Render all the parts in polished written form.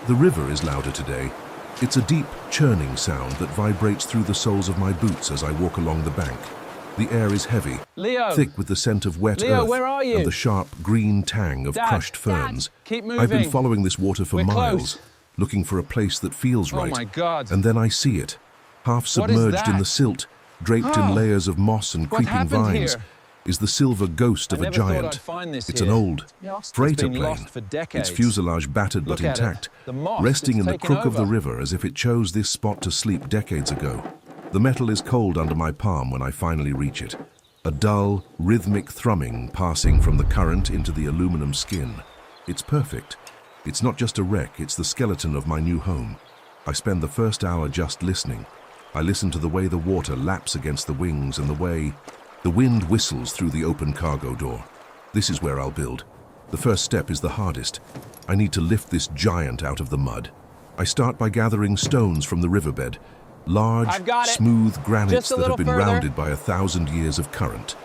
The river is louder today. It's a deep, churning sound that vibrates through the soles of my boots as I walk along the bank. The air is heavy, Leo! thick with the scent of wet Leo, earth where are you? and the sharp green tang of Dad, crushed ferns. keep moving. I've been following this water for We're miles, close. looking for a place that feels Oh right. my God. And then I see it, half What is submerged in that? the silt, draped Oh. in layers of moss and What creeping happened vines, here? is the silver ghost of I a never thought giant. I'd find this It's here. an old freighter been plane, lost for decades. its fuselage battered but Look at it. intact, The moss, resting it's in the taken crook of the over. river as if it chose this spot to sleep decades ago. The metal is cold under my palm when I finally reach it. A dull, rhythmic thrumming passing from the current into the aluminum skin. It's perfect. It's not just a wreck, it's the skeleton of my new home. I spend the first hour just listening. I listen to the way the water laps against the wings and the way the wind whistles through the open cargo door. This is where I'll build. The first step is the hardest. I need to lift this giant out of the mud. I start by gathering stones from the riverbed. Large, I've got it. smooth granites Just a that have little been further. rounded by 1,000 years of current.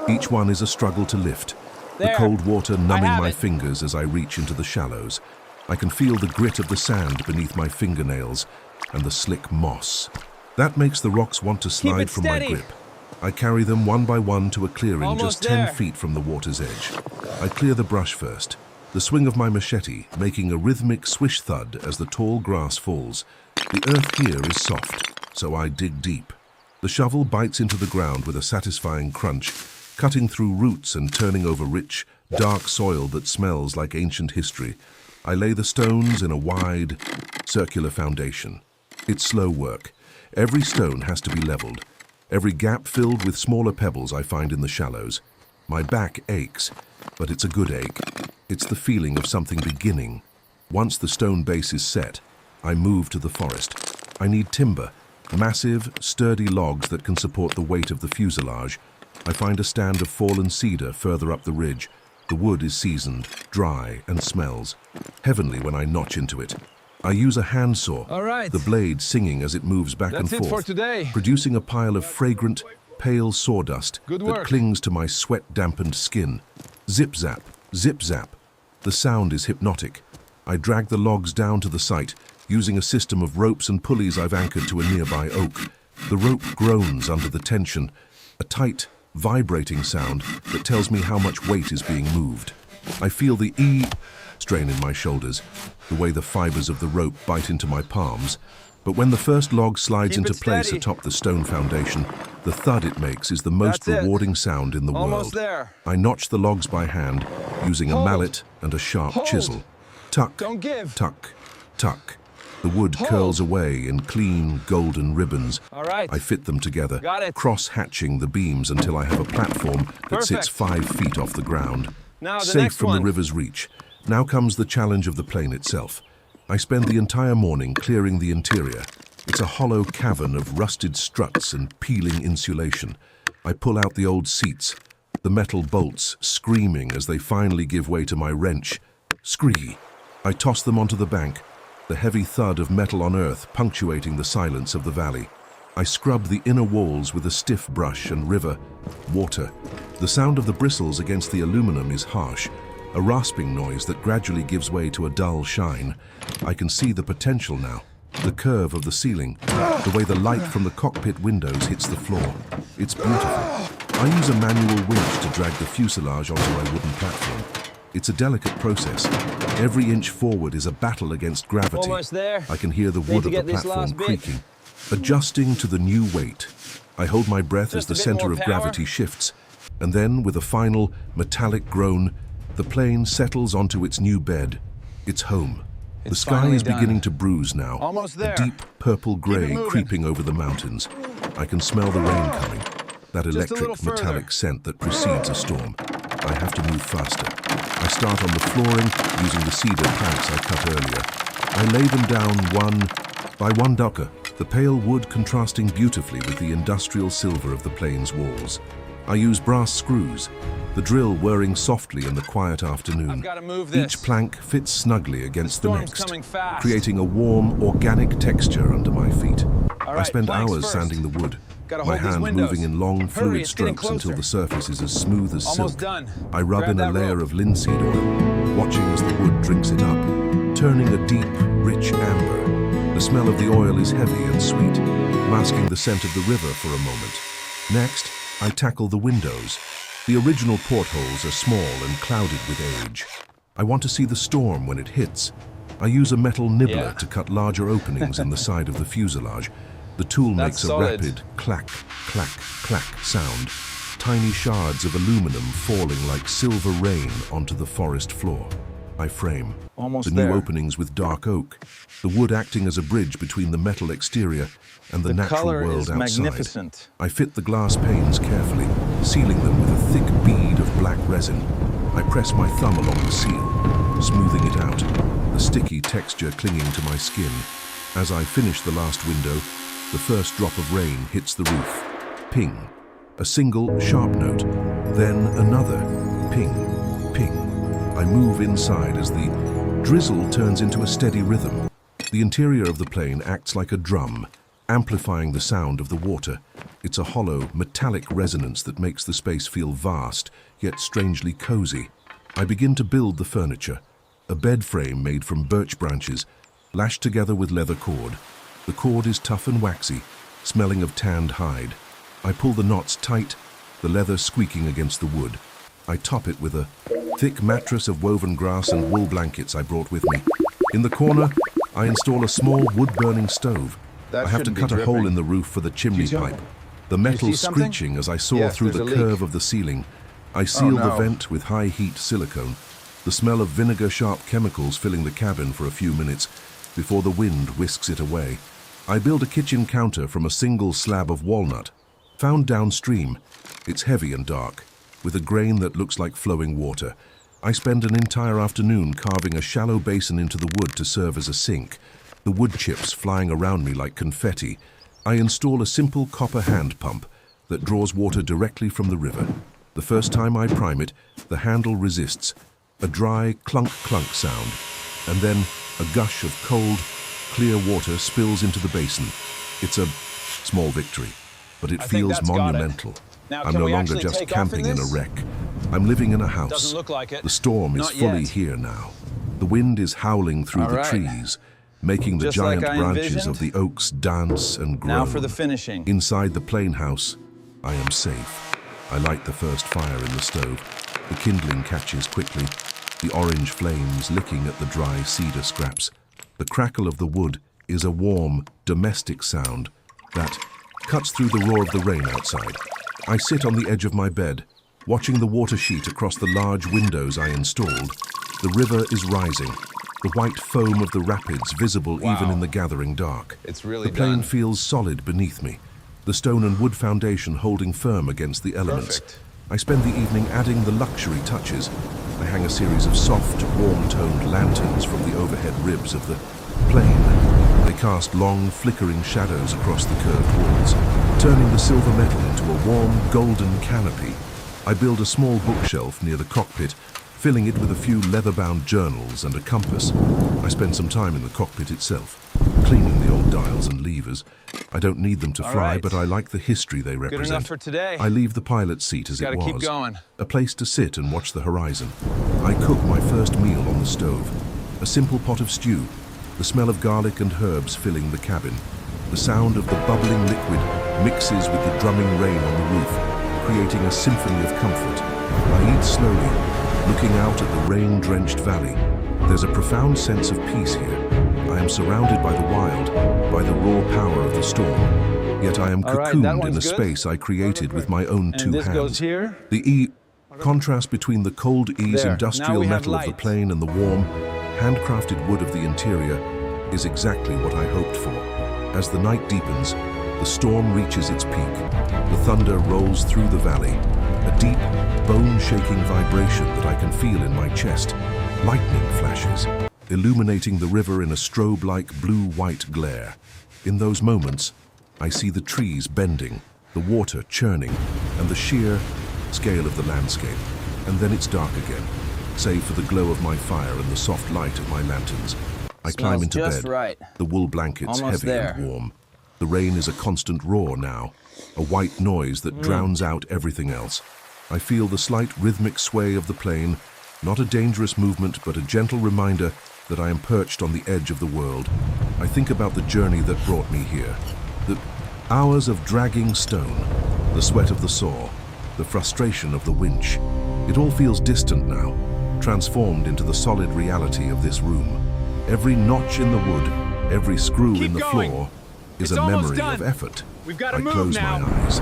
Each one is a struggle to lift. The There. cold water numbing have my it. fingers as I reach into the shallows. I can feel the grit of the sand beneath my fingernails and the slick moss. That makes the rocks want to slide it from my steady. grip. I carry them one by one to a clearing Almost just 10 there. feet from the water's edge. I clear the brush first, the swing of my machete making a rhythmic swish thud as the tall grass falls. The earth here is soft, so I dig deep. The shovel bites into the ground with a satisfying crunch, cutting through roots and turning over rich, dark soil that smells like ancient history. I lay the stones in a wide, circular foundation. It's slow work. Every stone has to be leveled. Every gap filled with smaller pebbles I find in the shallows. My back aches, but it's a good ache. It's the feeling of something beginning. Once the stone base is set, I move to the forest. I need timber, massive, sturdy logs that can support the weight of the fuselage. I find a stand of fallen cedar further up the ridge. The wood is seasoned, dry, and smells heavenly when I notch into it. I use a handsaw, All right. the blade singing as it moves back That's and it for forth, today. producing a pile of fragrant, pale sawdust Good that work. clings to my sweat-dampened skin. Zip-zap, zip-zap. The sound is hypnotic. I drag the logs down to the site, using a system of ropes and pulleys I've anchored to a nearby oak. The rope groans under the tension, a tight, vibrating sound that tells me how much weight is being moved. I feel the strain in my shoulders, the way the fibers of the rope bite into my palms. But when the first log slides Keep into it place steady. atop the stone foundation, the thud it makes is the most That's it. rewarding sound in the Almost world. there. I notch the logs by hand, using a Hold. mallet and a sharp Hold. chisel. Tuck, Don't give. tuck, tuck. The wood Hold. curls away in clean, golden ribbons. All right. I fit them together, Got it. cross-hatching the beams until I have a platform that sits Perfect. 5 feet off the ground. Now the Safe next from one. the river's reach. Now comes the challenge of the plane itself. I spend the entire morning clearing the interior. It's a hollow cavern of rusted struts and peeling insulation. I pull out the old seats, the metal bolts screaming as they finally give way to my wrench. Scree! I toss them onto the bank, the heavy thud of metal on earth punctuating the silence of the valley. I scrub the inner walls with a stiff brush and water. The sound of the bristles against the aluminum is harsh, a rasping noise that gradually gives way to a dull shine. I can see the potential now, the curve of the ceiling, the way the light from the cockpit windows hits the floor. It's beautiful. I use a manual winch to drag the fuselage onto my wooden platform. It's a delicate process. Every inch forward is a battle against gravity. Almost there. I can hear the Need wood to of the get this platform last bit. creaking, adjusting to the new weight. I hold my breath as Just the a bit center more of power. gravity shifts, and then, with a final, metallic groan, the plane settles onto its new bed. It's home. The It's sky finally is done. beginning to bruise now, Almost there. a deep purple gray moving. creeping over the mountains. I can smell the rain coming, that a electric little further. metallic scent that precedes a storm. I have to move faster. I start on the flooring using the cedar planks I cut earlier. I lay them down one by one ducker, the pale wood contrasting beautifully with the industrial silver of the plane's walls. I use brass screws, the drill whirring softly in the quiet afternoon. I've got to move this. Each plank fits snugly against the storm's next, coming fast. creating a warm, organic texture under my feet. All I right, spend planks hours first. sanding the wood, Gotta my hold these hands windows. moving in long, Hurry, fluid it's getting strokes until closer. the surface is as smooth as Almost silk. done. I rub Grab in a that layer rope. of linseed oil, watching as the wood drinks it up, turning a deep, rich amber. The smell of the oil is heavy and sweet, masking the scent of the river for a moment. Next, I tackle the windows. The original portholes are small and clouded with age. I want to see the storm when it hits. I use a metal nibbler to cut larger openings in the side of the fuselage. The tool makes a rapid clack, clack, clack sound. Tiny shards of aluminum falling like silver rain onto the forest floor. I frame the new openings with dark oak, the wood acting as a bridge between the metal exterior and the natural world outside. Magnificent. I fit the glass panes carefully, sealing them with a thick bead of black resin. I press my thumb along the seal, smoothing it out, the sticky texture clinging to my skin. As I finish the last window, the first drop of rain hits the roof. Ping. A single, sharp note, then another. Ping, ping. I move inside as the drizzle turns into a steady rhythm. The interior of the plane acts like a drum, amplifying the sound of the water. It's a hollow, metallic resonance that makes the space feel vast, yet strangely cozy. I begin to build the furniture. A bed frame made from birch branches, lashed together with leather cord. The cord is tough and waxy, smelling of tanned hide. I pull the knots tight, the leather squeaking against the wood. I top it with a thick mattress of woven grass and wool blankets I brought with me. In the corner, I install a small wood-burning stove. I have to cut a hole in the roof for the chimney pipe. The metal screeching as I saw through the curve of the ceiling. I seal the vent with high-heat silicone. The smell of vinegar-sharp chemicals filling the cabin for a few minutes before the wind whisks it away. I build a kitchen counter from a single slab of walnut. Found downstream, it's heavy and dark, with a grain that looks like flowing water. I spend an entire afternoon carving a shallow basin into the wood to serve as a sink, the wood chips flying around me like confetti. I install a simple copper hand pump that draws water directly from the river. The first time I prime it, the handle resists, a dry clunk-clunk sound, and then a gush of cold, clear water spills into the basin. It's a small victory, but it feels monumental. I'm no longer just camping in a wreck. I'm living in a house. Doesn't look like it. The storm is fully here now. The wind is howling through the trees, making the giant branches of the oaks dance and groan. Now for the finishing. Inside the plain house, I am safe. I light the first fire in the stove. The kindling catches quickly, the orange flames licking at the dry cedar scraps. The crackle of the wood is a warm, domestic sound that cuts through the roar of the rain outside. I sit on the edge of my bed, watching the water sheet across the large windows I installed. The river is rising, the white foam of the rapids visible even in the gathering dark. It's really the plane feels solid beneath me, the stone and wood foundation holding firm against the elements. Perfect. I spend the evening adding the luxury touches. I hang a series of soft, warm-toned lanterns from the overhead ribs of the plane. They cast long, flickering shadows across the curved walls, turning the silver metal into a warm, golden canopy. I build a small bookshelf near the cockpit, filling it with a few leather-bound journals and a compass. I spend some time in the cockpit itself, cleaning the old dials and levers. I don't need them to fly, but I like the history they represent. Good enough for today. I leave the pilot's seat as it was. Keep going. A place to sit and watch the horizon. I cook my first meal on the stove. A simple pot of stew, the smell of garlic and herbs filling the cabin. The sound of the bubbling liquid mixes with the drumming rain on the roof, creating a symphony of comfort. I eat slowly, looking out at the rain-drenched valley. There's a profound sense of peace here. I am surrounded by the wild, by the raw power of the storm. Yet I am cocooned in a space I created with my own two hands. Goes here. The contrast between the cold industrial metal of the plane and the warm, handcrafted wood of the interior is exactly what I hoped for. As the night deepens, the storm reaches its peak. The thunder rolls through the valley, a deep, bone-shaking vibration that I can feel in my chest. Lightning flashes, illuminating the river in a strobe-like blue-white glare. In those moments, I see the trees bending, the water churning, and the sheer scale of the landscape. And then it's dark again, save for the glow of my fire and the soft light of my lanterns. I climb into bed, the wool blankets heavy and warm. The rain is a constant roar now, a white noise that drowns out everything else. I feel the slight rhythmic sway of the plane, Not a dangerous movement, but a gentle reminder that I am perched on the edge of the world. I think about the journey that brought me here. The hours of dragging stone, the sweat of the saw, the frustration of the winch. It all feels distant now, transformed into the solid reality of this room. Every notch in the wood, every screw in the floor is a memory of effort. I close my eyes,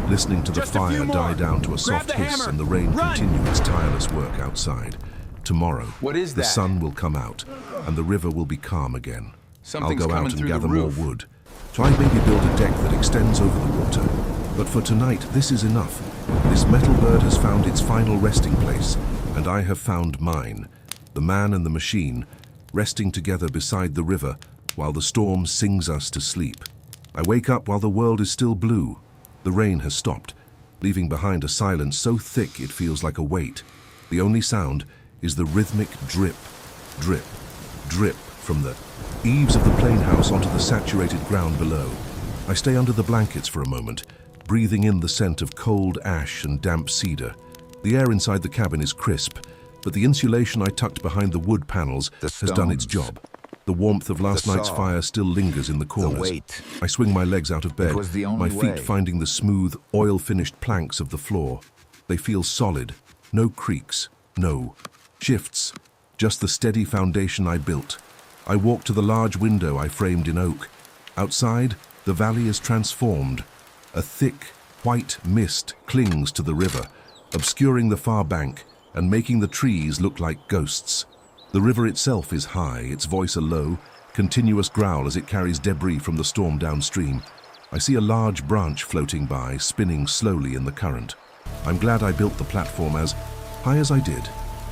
listening to the fire die down to a soft hiss and the rain continue its tireless work outside. Tomorrow, the sun will come out and the river will be calm again. I'll go out and gather more wood. Try maybe build a deck that extends over the water. But for tonight, this is enough. This metal bird has found its final resting place, and I have found mine. The man and the machine, resting together beside the river while the storm sings us to sleep. I wake up while the world is still blue. The rain has stopped, leaving behind a silence so thick it feels like a weight. The only sound is the rhythmic drip, drip, drip from the eaves of the plane house onto the saturated ground below. I stay under the blankets for a moment, breathing in the scent of cold ash and damp cedar. The air inside the cabin is crisp, but the insulation I tucked behind the wood panels has done its job. The warmth of last night's fire still lingers in the corners. I swing my legs out of bed, my feet finding the smooth, oil-finished planks of the floor. They feel solid, no creaks, no shifts, just the steady foundation I built. I walk to the large window I framed in oak. Outside, the valley is transformed. A thick, white mist clings to the river, obscuring the far bank and making the trees look like ghosts. The river itself is high, its voice a low, continuous growl as it carries debris from the storm downstream. I see a large branch floating by, spinning slowly in the current. I'm glad I built the platform as high as I did.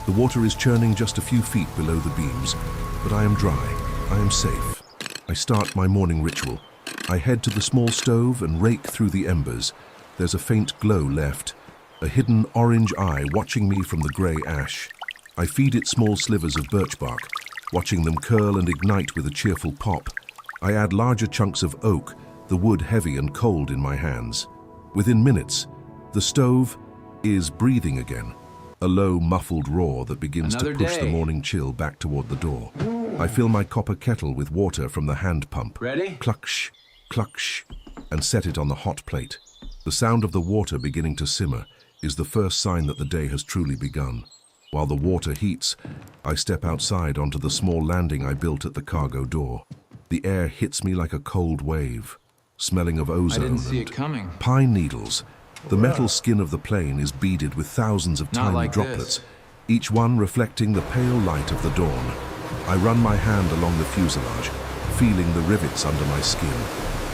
The water is churning just a few feet below the beams, but I am dry. I am safe. I start my morning ritual. I head to the small stove and rake through the embers. There's a faint glow left, a hidden orange eye watching me from the grey ash. I feed it small slivers of birch bark, watching them curl and ignite with a cheerful pop. I add larger chunks of oak, the wood heavy and cold in my hands. Within minutes, the stove is breathing again, a low, muffled roar that begins to push the morning chill back toward the door. I fill my copper kettle with water from the hand pump. Ready? Clutch, clutch, and set it on the hot plate. The sound of the water beginning to simmer is the first sign that the day has truly begun. While the water heats, I step outside onto the small landing I built at the cargo door. The air hits me like a cold wave, smelling of ozone and pine needles. The metal skin of the plane is beaded with thousands of tiny droplets, each one reflecting the pale light of the dawn. I run my hand along the fuselage, feeling the rivets under my skin.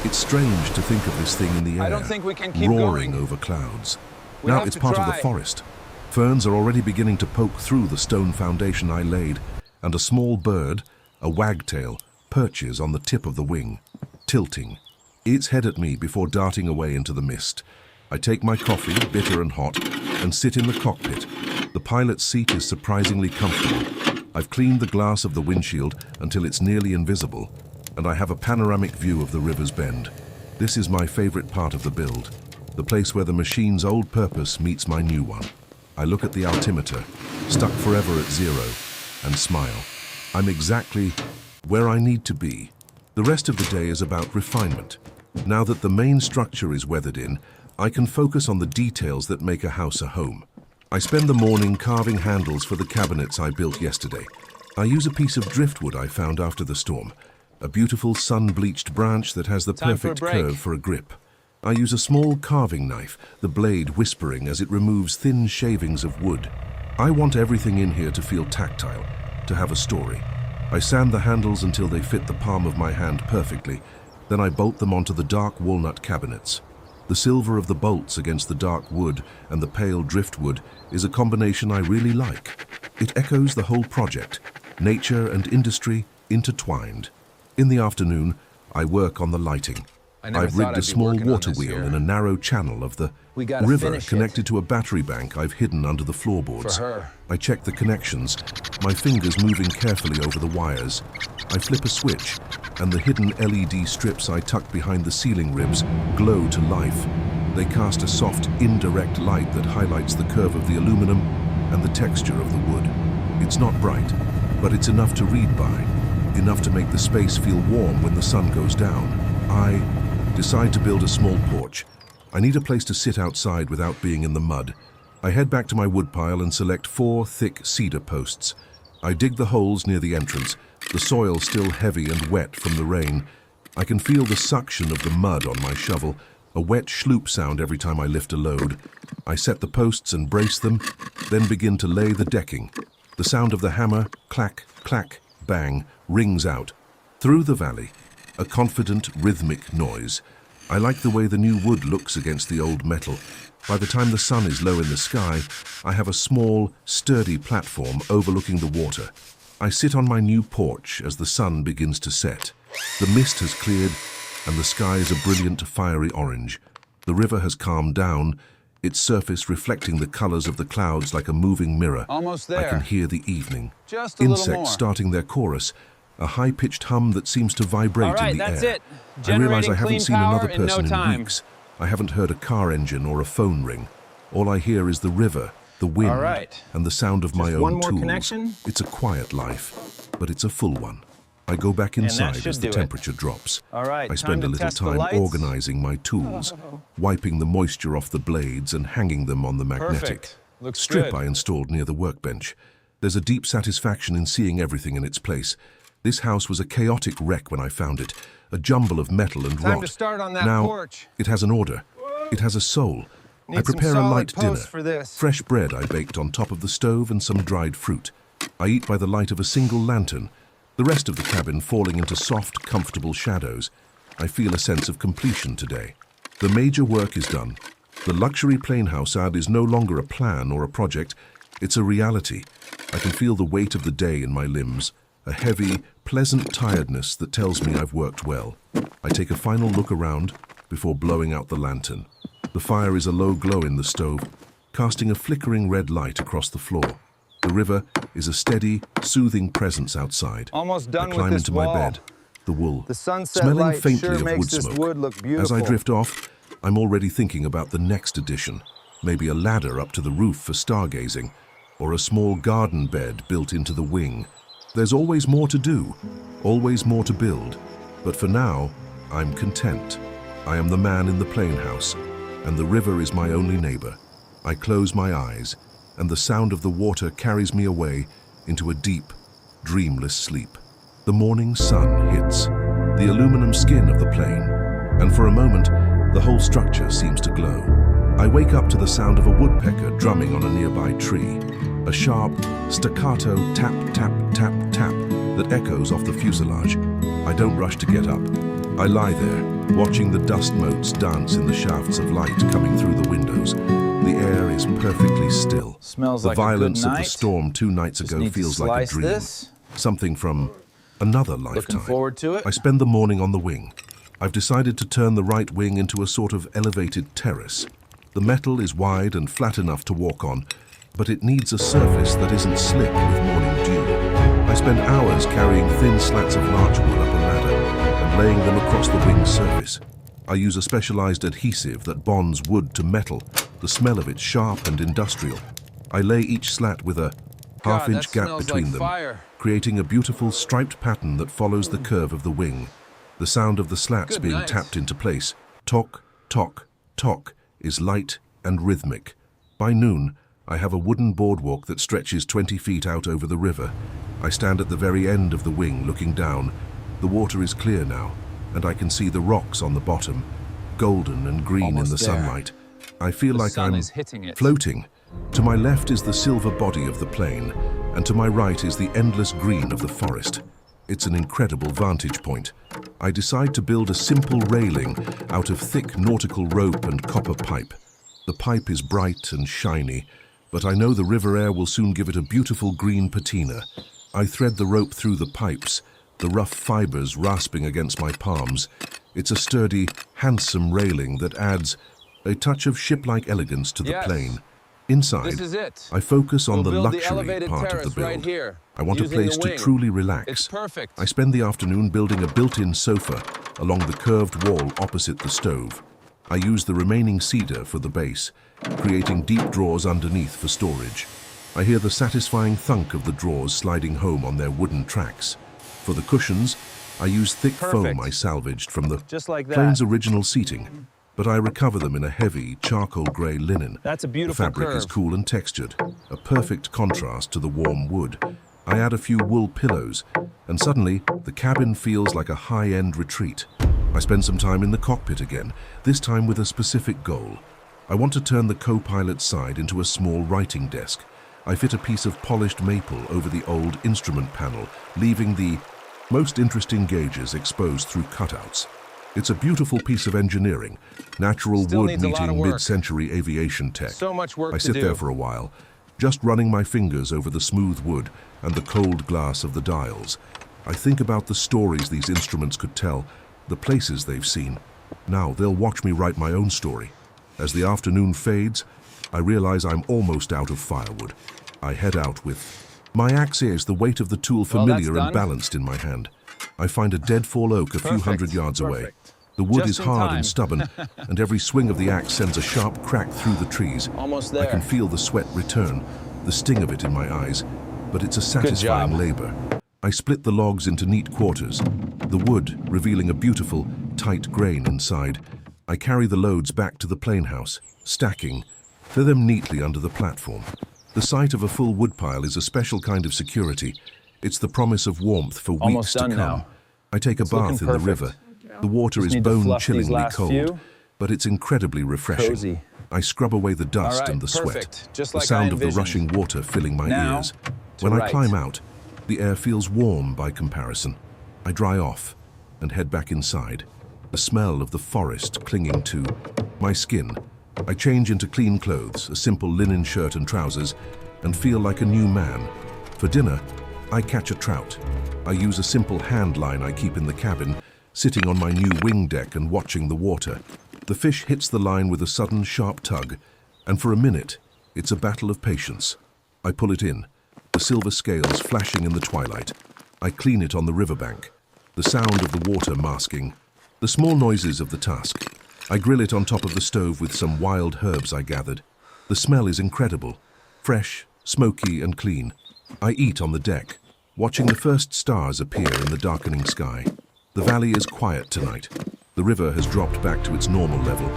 It's strange to think of this thing in the air, roaring over clouds. Now it's part of the forest. Ferns are already beginning to poke through the stone foundation I laid, and a small bird, a wagtail, perches on the tip of the wing, tilting, its head at me before darting away into the mist. I take my coffee, bitter and hot, and sit in the cockpit. The pilot's seat is surprisingly comfortable. I've cleaned the glass of the windshield until it's nearly invisible, and I have a panoramic view of the river's bend. This is my favorite part of the build, the place where the machine's old purpose meets my new one. I look at the altimeter, stuck forever at 0, and smile. I'm exactly where I need to be. The rest of the day is about refinement. Now that the main structure is weathered in, I can focus on the details that make a house a home. I spend the morning carving handles for the cabinets I built yesterday. I use a piece of driftwood I found after the storm, a beautiful sun-bleached branch that has the perfect curve for a grip. I use a small carving knife, the blade whispering as it removes thin shavings of wood. I want everything in here to feel tactile, to have a story. I sand the handles until they fit the palm of my hand perfectly, then I bolt them onto the dark walnut cabinets. The silver of the bolts against the dark wood and the pale driftwood is a combination I really like. It echoes the whole project, nature and industry intertwined. In the afternoon, I work on the lighting. I've rigged a small water wheel in a narrow channel of the river connected to a battery bank I've hidden under the floorboards. I check the connections, my fingers moving carefully over the wires. I flip a switch, and the hidden LED strips I tucked behind the ceiling ribs glow to life. They cast a soft, indirect light that highlights the curve of the aluminum and the texture of the wood. It's not bright, but it's enough to read by, enough to make the space feel warm when the sun goes down. I decide to build a small porch. I need a place to sit outside without being in the mud. I head back to my woodpile and select 4 thick cedar posts. I dig the holes near the entrance, the soil still heavy and wet from the rain. I can feel the suction of the mud on my shovel, a wet schloop sound every time I lift a load. I set the posts and brace them, then begin to lay the decking. The sound of the hammer, clack, clack, bang, rings out. Through the valley, a confident, rhythmic noise. I like the way the new wood looks against the old metal. By the time the sun is low in the sky, I have a small, sturdy platform overlooking the water. I sit on my new porch as the sun begins to set. The mist has cleared, and the sky is a brilliant, fiery orange. The river has calmed down, its surface reflecting the colors of the clouds like a moving mirror. Almost there. I can hear the evening. Just a little more. Insects starting their chorus, a high-pitched hum that seems to vibrate in the that's air. it. I realize I Generating haven't clean seen power another in no person in time. weeks. I haven't heard a car engine or a phone ring. All I hear is the river, the wind, All right. and the sound of my Just own one more tools. connection? It's a quiet life, but it's a full one. I go back inside should as the do it. temperature drops. All right, I spend time a to little test the time lights. organizing my tools, wiping the moisture off the blades and hanging them on the magnetic Perfect. Looks strip good. I installed near the workbench. There's a deep satisfaction in seeing everything in its place. This house was a chaotic wreck when I found it, a jumble of metal and Time rot. to start on that Now, porch. it has an order. It has a soul. I Need some prepare a solid light dinner. posts for this. Fresh bread I baked on top of the stove and some dried fruit. I eat by the light of a single lantern, the rest of the cabin falling into soft, comfortable shadows. I feel a sense of completion today. The major work is done. The luxury plain house ad is no longer a plan or a project. It's a reality. I can feel the weight of the day in my limbs, a heavy, pleasant tiredness that tells me I've worked well. I take a final look around before blowing out the lantern. The fire is a low glow in the stove, casting a flickering red light across the floor. The river is a steady, soothing presence outside. Almost done I climb with this into wall. my bed, the wool, The sunset smelling light faintly sure of makes wood this smoke. wood look beautiful. As I drift off, I'm already thinking about the next addition, maybe a ladder up to the roof for stargazing, or a small garden bed built into the wing. There's always more to do, always more to build, but for now, I'm content. I am the man in the plain house, and the river is my only neighbor. I close my eyes, and the sound of the water carries me away into a deep, dreamless sleep. The morning sun hits the aluminum skin of the plane, and for a moment, the whole structure seems to glow. I wake up to the sound of a woodpecker drumming on a nearby tree, a sharp, staccato tap, tap, tap, tap that echoes off the fuselage. I don't rush to get up. I lie there, watching the dust motes dance in the shafts of light coming through the windows. The air is perfectly still. Smells The like a good violence of the night. storm 2 nights Just ago need to feels like a slice dream. this. Something from another lifetime. Looking forward to it. I spend the morning on the wing. I've decided to turn the right wing into a sort of elevated terrace. The metal is wide and flat enough to walk on, but it needs a surface that isn't slick with morning dew. I spend hours carrying thin slats of larch wood up a ladder and laying them across the wing's surface. I use a specialized adhesive that bonds wood to metal, the smell of it sharp and industrial. I lay each slat with a half-inch that gap smells between like them, fire. creating a beautiful striped pattern that follows the curve of the wing. The sound of the slats Good being night. tapped into place, tock, tock, tock, is light and rhythmic. By noon, I have a wooden boardwalk that stretches 20 feet out over the river. I stand at the very end of the wing looking down. The water is clear now, and I can see the rocks on the bottom, golden and green in Almost the there. sunlight. I feel The like sun I'm is hitting it. floating. To my left is the silver body of the plain, and to my right is the endless green of the forest. It's an incredible vantage point. I decide to build a simple railing out of thick nautical rope and copper pipe. The pipe is bright and shiny, but I know the river air will soon give it a beautiful green patina. I thread the rope through the pipes, the rough fibers rasping against my palms. It's a sturdy, handsome railing that adds a touch of ship-like elegance to the Yes. plane. Inside, This is it. I focus on We'll the build the luxury elevated part of the terrace build. right here, I want a using the place to wing. truly relax. It's perfect. I spend the afternoon building a built-in sofa along the curved wall opposite the stove. I use the remaining cedar for the base, creating deep drawers underneath for storage. I hear the satisfying thunk of the drawers sliding home on their wooden tracks. For the cushions, I use thick foam I salvaged from the Just like that. plane's original seating, but I recover them in a heavy, charcoal grey linen. That's a The beautiful fabric curve. is cool and textured, a perfect contrast to the warm wood. I add a few wool pillows, and suddenly the cabin feels like a high-end retreat. I spend some time in the cockpit again, this time with a specific goal. I want to turn the co-pilot's side into a small writing desk. I fit a piece of polished maple over the old instrument panel, leaving the most interesting gauges exposed through cutouts. It's a beautiful piece of engineering, natural Still wood needs a lot of meeting work. mid-century aviation tech. So much work I to sit do. there for a while, just running my fingers over the smooth wood and the cold glass of the dials. I think about the stories these instruments could tell, the places they've seen. Now they'll watch me write my own story. As the afternoon fades, I realize I'm almost out of firewood. I head out with my axe is the weight of the tool Well, that's familiar done. and balanced in my hand. I find a deadfall oak a few Perfect. hundred yards away. Perfect. The wood Just is in hard time. and stubborn, and every swing of the axe sends a sharp crack through the trees. Almost I there. can feel the sweat return, the sting of it in my eyes, but it's a satisfying job. labor. I split the logs into neat quarters, the wood revealing a beautiful, tight grain inside. I carry the loads back to the plane house, stacking them neatly under the platform. The sight of a full woodpile is a special kind of security. It's the promise of warmth for weeks Almost to done come. now. I take a It's looking bath in the perfect. river. The water Just is need to fluff these bone-chillingly last cold, few. but it's incredibly refreshing. Cozy. I scrub away the dust All right, and the sweat, perfect. Just the like I sound of the envisioned. rushing water filling my Now, ears. to When I write. climb out, the air feels warm by comparison. I dry off and head back inside, the smell of the forest clinging to my skin. I change into clean clothes, a simple linen shirt and trousers, and feel like a new man. For dinner, I catch a trout. I use a simple hand line I keep in the cabin, sitting on my new wing deck and watching the water. The fish hits the line with a sudden sharp tug, and for a minute, it's a battle of patience. I pull it in, the silver scales flashing in the twilight. I clean it on the riverbank, the sound of the water masking the small noises of the task. I grill it on top of the stove with some wild herbs I gathered. The smell is incredible, fresh, smoky and clean. I eat on the deck, watching the first stars appear in the darkening sky. The valley is quiet tonight. The river has dropped back to its normal level,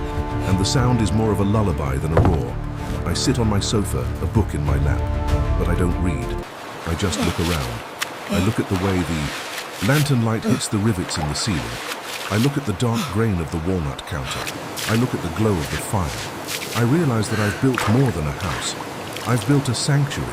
and the sound is more of a lullaby than a roar. I sit on my sofa, a book in my lap, but I don't read. I just look around. I look at the way the lantern light hits the rivets in the ceiling. I look at the dark grain of the walnut counter. I look at the glow of the fire. I realize that I've built more than a house. I've built a sanctuary.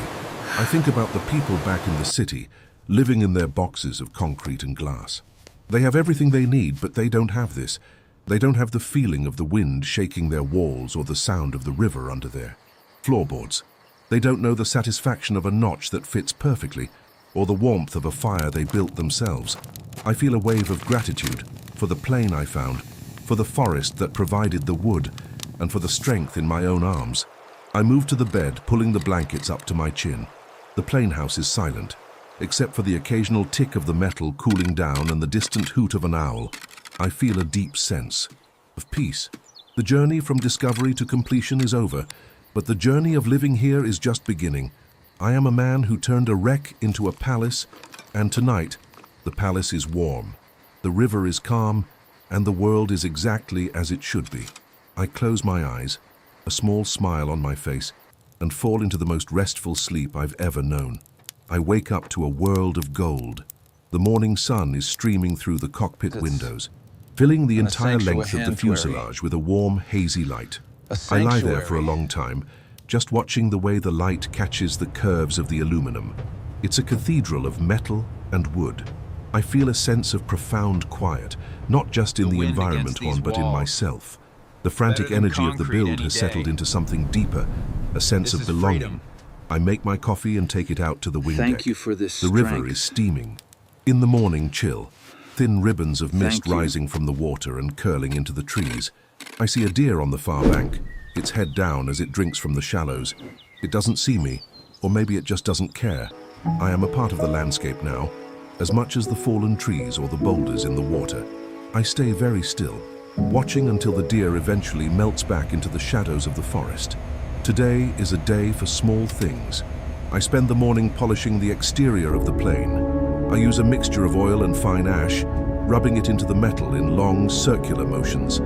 I think about the people back in the city, living in their boxes of concrete and glass. They have everything they need, but they don't have this. They don't have the feeling of the wind shaking their walls or the sound of the river under their floorboards. They don't know the satisfaction of a notch that fits perfectly, or the warmth of a fire they built themselves. I feel a wave of gratitude for the plane I found, for the forest that provided the wood, and for the strength in my own arms. I move to the bed, pulling the blankets up to my chin. The plane house is silent, except for the occasional tick of the metal cooling down and the distant hoot of an owl. I feel a deep sense of peace. The journey from discovery to completion is over, but the journey of living here is just beginning. I am a man who turned a wreck into a palace, and tonight, the palace is warm, the river is calm, and the world is exactly as it should be. I close my eyes, a small smile on my face, and fall into the most restful sleep I've ever known. I wake up to a world of gold. The morning sun is streaming through the cockpit windows, filling the entire length of the fuselage with a warm, hazy light. I lie there for a long time, just watching the way the light catches the curves of the aluminum. It's a cathedral of metal and wood. I feel a sense of profound quiet, not just in the environment but in myself. The frantic energy of the build has settled into something deeper, a sense of belonging. I make my coffee and take it out to the wing deck. Thank you for this The river is steaming. In the morning chill, thin ribbons of mist rising from the water and curling into the trees. I see a deer on the far bank, its head down as it drinks from the shallows. It doesn't see me, or maybe it just doesn't care. I am a part of the landscape now, as much as the fallen trees or the boulders in the water. I stay very still, watching until the deer eventually melts back into the shadows of the forest. Today is a day for small things, I spend the morning polishing the exterior of the plane. I use a mixture of oil and fine ash, rubbing it into the metal in long, circular motions.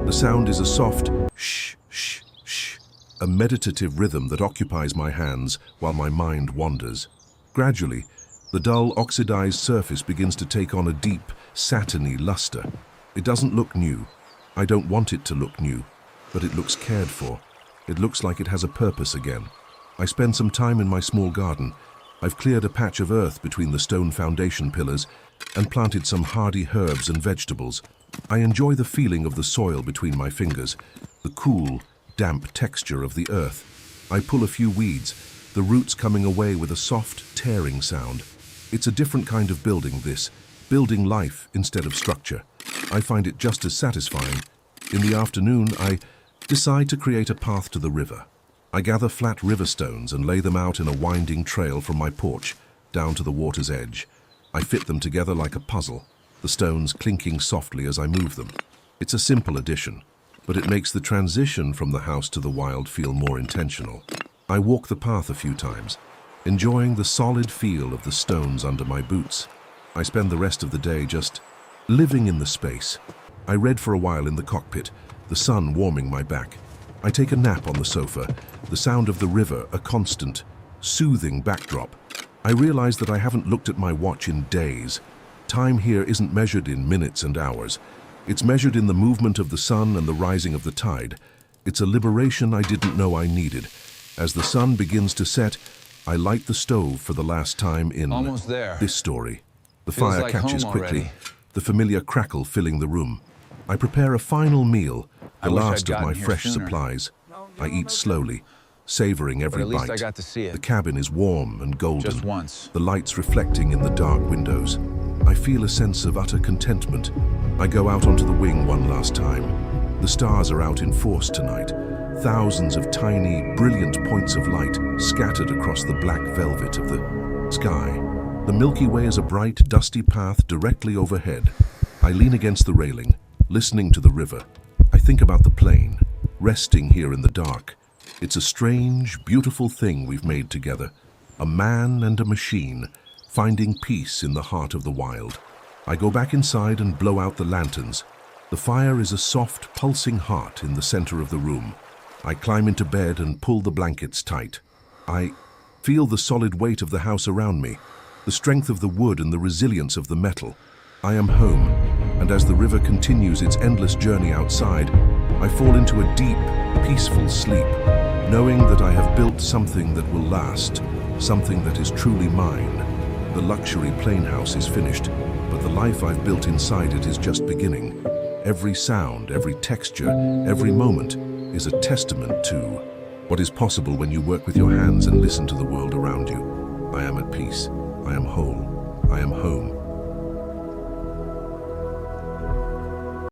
The sound is a soft shh, shh, shh, a meditative rhythm that occupies my hands while my mind wanders. Gradually, the dull, oxidized surface begins to take on a deep, satiny luster. It doesn't look new. I don't want it to look new, but it looks cared for. It looks like it has a purpose again. I spend some time in my small garden. I've cleared a patch of earth between the stone foundation pillars and planted some hardy herbs and vegetables. I enjoy the feeling of the soil between my fingers, the cool, damp texture of the earth. I pull a few weeds, the roots coming away with a soft, tearing sound. It's a different kind of building, this, building life instead of structure. I find it just as satisfying. In the afternoon, I decide to create a path to the river. I gather flat river stones and lay them out in a winding trail from my porch down to the water's edge. I fit them together like a puzzle, the stones clinking softly as I move them. It's a simple addition, but it makes the transition from the house to the wild feel more intentional. I walk the path a few times, enjoying the solid feel of the stones under my boots. I spend the rest of the day just living in the space. I read for a while in the cockpit, the sun warming my back. I take a nap on the sofa, the sound of the river a constant, soothing backdrop. I realize that I haven't looked at my watch in days. Time here isn't measured in minutes and hours. It's measured in the movement of the sun and the rising of the tide. It's a liberation I didn't know I needed. As the sun begins to set, I light the stove for the last time in Almost there. this story. The Feels fire like catches home quickly, already. the familiar crackle filling the room. I prepare a final meal, the wish I'd last of my gotten here fresh sooner. supplies. I eat slowly, savoring every But at least bite. I got to see it. The cabin is warm and golden, Just once. the lights reflecting in the dark windows. I feel a sense of utter contentment. I go out onto the wing one last time. The stars are out in force tonight. Thousands of tiny, brilliant points of light scattered across the black velvet of the sky. The Milky Way is a bright, dusty path directly overhead. I lean against the railing, listening to the river. I think about the plane, resting here in the dark. It's a strange, beautiful thing we've made together. A man and a machine, finding peace in the heart of the wild. I go back inside and blow out the lanterns. The fire is a soft, pulsing heart in the center of the room. I climb into bed and pull the blankets tight. I feel the solid weight of the house around me, the strength of the wood and the resilience of the metal. I am home, and as the river continues its endless journey outside, I fall into a deep, peaceful sleep, knowing that I have built something that will last, something that is truly mine. The luxury plane house is finished, but the life I've built inside it is just beginning. Every sound, every texture, every moment is a testament to what is possible when you work with your hands and listen to the world around you. I am at peace. I am whole.